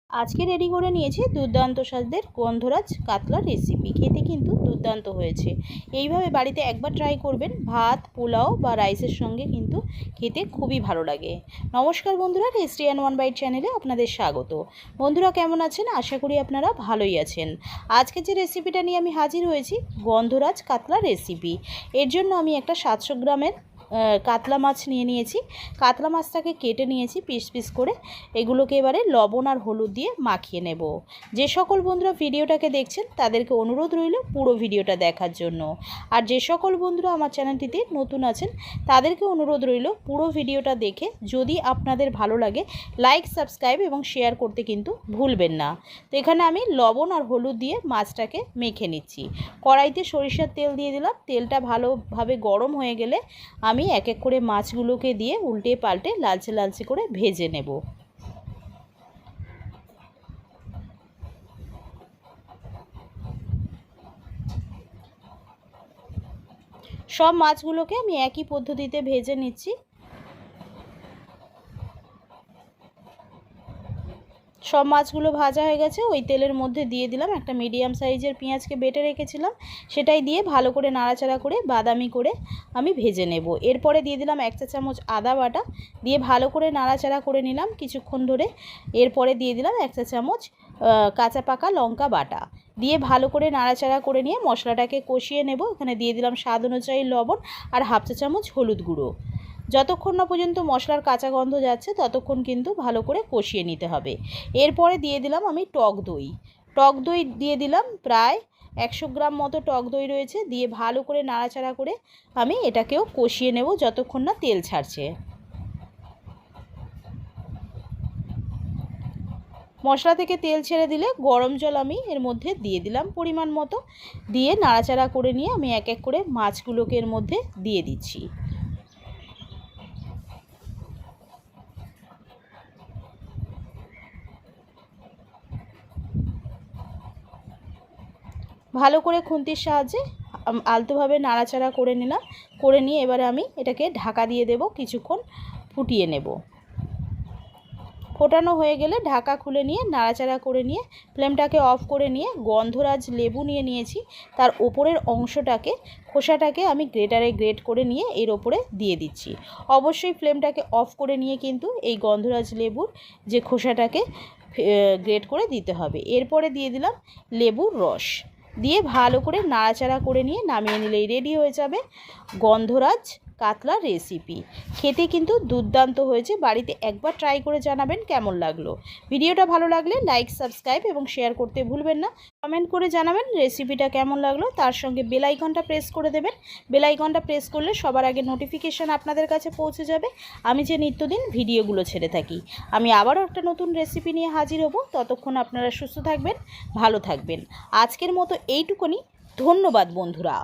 আজকে রেডি করে নিয়েছি দুর্দান্ত স্বাদের গন্ধরাজ কাতলার রেসিপি। খেতে কিন্তু দুর্দান্ত হয়েছে। এইভাবে বাড়িতে একবার ট্রাই করবেন, ভাত পোলাও বা রাইসের সঙ্গে কিন্তু খেতে খুবই ভালো লাগে। নমস্কার বন্ধুরা, টেস্টি অ্যান্ড ওয়ান বাইট চ্যানেলে আপনাদের স্বাগত। বন্ধুরা কেমন আছেন? আশা করি আপনারা ভালোই আছেন। আজকে যে রেসিপিটা নিয়ে আমি হাজির হয়েছি, গন্ধরাজ কাতলার রেসিপি। এর জন্য আমি একটা 700 গ্রামের কাতলা মাছ নিয়ে নিয়েছি। কাতলা মাছটাকে কেটে নিয়েছি পিস পিস করে। এগুলোকে এবারে লবণ আর হলুদ দিয়ে মাখিয়ে নেব। যে সকল বন্ধুরা ভিডিওটাকে দেখছেন তাদেরকে অনুরোধ রইল পুরো ভিডিওটা দেখার জন্য। আর যে সকল বন্ধুরা আমার চ্যানেলটিতে নতুন আছেন তাদেরকে অনুরোধ রইল পুরো ভিডিওটা দেখে যদি আপনাদের ভালো লাগে লাইক, সাবস্ক্রাইব এবং শেয়ার করতে কিন্তু ভুলবেন না। তো এখানে আমি লবণ আর হলুদ দিয়ে মাছটাকে মেখে নিচ্ছি। কড়াইতে সরিষার তেল দিয়ে দিলাম। তেলটা ভালোভাবে গরম হয়ে গেলে আমি এক এক করে মাছগুলোকে দিয়ে উল্টে পাল্টে লালচে লালচে করে ভেজে নেব। সব মাছগুলোকে আমি একই পদ্ধতিতে ভেজে নিচ্ছি। সব মাছগুলো ভাজা হয়ে গেছে। ওই তেলের মধ্যে দিয়ে দিলাম একটা মিডিয়াম সাইজের পেঁয়াজকে বেটে রেখেছিলাম, সেটাই দিয়ে ভালো করে নাড়াচাড়া করে বাদামি করে আমি ভেজে নেব। এরপরে দিয়ে দিলাম 1 চা চামচ আদা বাটা, দিয়ে ভালো করে নাড়াচাড়া করে নিলাম কিছুক্ষণ ধরে। এরপরে দিয়ে দিলাম 1 চা চামচ কাঁচা পাকা লঙ্কা বাটা, দিয়ে ভালো করে নাড়াচাড়া করে নিয়ে মশলাটাকে কষিয়ে নেব। এখানে দিয়ে দিলাম স্বাদ অনুযায়ী লবণ আর 1/2 চা চামচ হলুদ গুঁড়ো। যতক্ষণ না পর্যন্ত মশলার কাঁচা গন্ধ যাচ্ছে ততক্ষণ কিন্তু ভালো করে কষিয়ে নিতে হবে। এরপরে দিয়ে দিলাম আমি টক দই। টক দই দিয়ে দিলাম প্রায় 100 গ্রাম মতো টক দই রয়েছে, দিয়ে ভালো করে নাড়াচাড়া করে আমি এটাকেও কষিয়ে নেব যতক্ষণ না তেল ছাড়ছে। মশলা থেকে তেল ছেড়ে দিলে গরম জল আমি এর মধ্যে দিয়ে দিলাম পরিমাণ মতো, দিয়ে নাড়াচাড়া করে নিয়ে আমি এক এক করে মাছগুলোকে এর মধ্যে দিয়ে দিচ্ছি। ভালো করে খুন্তির সাহায্যে আলতোভাবে নাড়াচাড়া করে নিলাম। করে নিয়ে এবারে আমি এটাকে ঢাকা দিয়ে দেব, কিছুক্ষণ ফুটিয়ে নেব। ফোটানো হয়ে গেলে ঢাকা খুলে নিয়ে নাড়াচাড়া করে নিয়ে ফ্লেমটাকে অফ করে নিয়ে গন্ধরাজ লেবু নিয়ে নিয়েছি। তার ওপরের অংশটাকে, খোসাটাকে আমি গ্রেটারে গ্রেট করে নিয়ে এর ওপরে দিয়ে দিচ্ছি। অবশ্যই ফ্লেমটাকে অফ করে নিয়ে কিন্তু এই গন্ধরাজ লেবুর যে খোসাটাকে গ্রেট করে দিতে হবে। এরপরে দিয়ে দিলাম লেবুর রস, দিয়ে ভালো করে নাড়াচাড়া করে নিয়ে নামিয়ে নিলেই রেডি হয়ে যাবে গন্ধরাজ কাতলার রেসিপি। খেতে কিন্তু দুর্দান্ত হয়েছে। বাড়িতে একবার ট্রাই করে জানাবেন কেমন লাগলো। ভিডিওটা ভালো লাগলে লাইক, সাবস্ক্রাইব এবং শেয়ার করতে ভুলবেন না। কমেন্ট করে জানাবেন রেসিপিটা কেমন লাগলো। তার সঙ্গে বেল আইকনটা প্রেস করে দেবেন। বেল আইকনটা প্রেস করলে সবার আগে নোটিফিকেশান আপনাদের কাছে পৌঁছে যাবে আমি যে নিত্যদিন ভিডিওগুলো ছেড়ে থাকি। আমি আবারও একটা নতুন রেসিপি নিয়ে হাজির হব। ততক্ষণ আপনারা সুস্থ থাকবেন, ভালো থাকবেন। আজকের মতো এইটুকুনি। ধন্যবাদ বন্ধুরা।